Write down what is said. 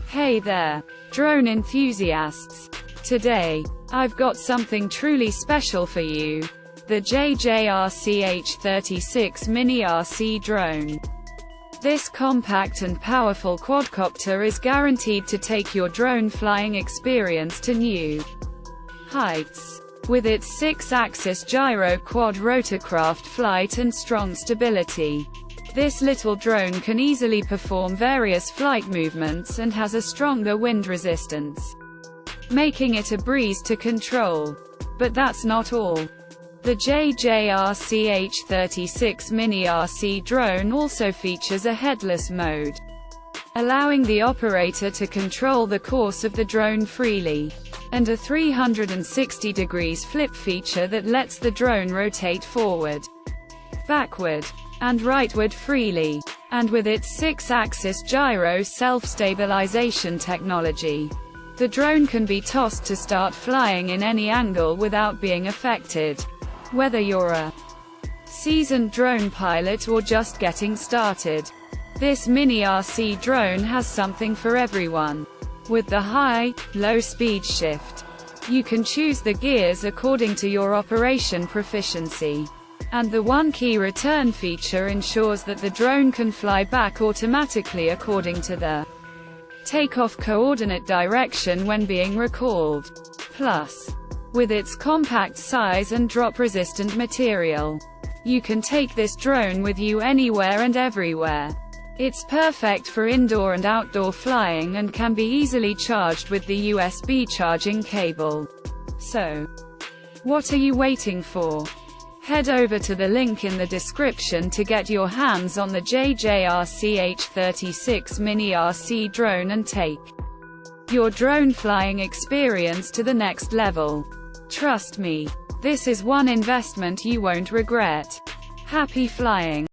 Hey there, drone enthusiasts. Today, I've got something truly special for you. The Jjrc H36 Mini RC drone. This compact and powerful quadcopter is guaranteed to take your drone flying experience to new heights. With its 6-axis gyro quad rotorcraft flight and strong stability, this little drone can easily perform various flight movements and has a stronger wind resistance, making it a breeze to control. But that's not all. The Jjrc H36 Mini RC drone also features a headless mode, allowing the operator to control the course of the drone freely, and a 360 degrees flip feature that lets the drone rotate forward, backward, and rightward freely. And with its 6-axis gyro self-stabilization technology, the drone can be tossed to start flying in any angle without being affected. Whether you're a seasoned drone pilot or just getting started, this mini RC drone has something for everyone. With the high-low speed shift, you can choose the gears according to your operation proficiency. And the one-key return feature ensures that the drone can fly back automatically according to the takeoff coordinate direction when being recalled. Plus, with its compact size and drop-resistant material, you can take this drone with you anywhere and everywhere. It's perfect for indoor and outdoor flying and can be easily charged with the USB charging cable. So, what are you waiting for? Head over to the link in the description to get your hands on the Jjrc H36 Mini RC drone and take your drone flying experience to the next level. Trust me, this is one investment you won't regret. Happy flying!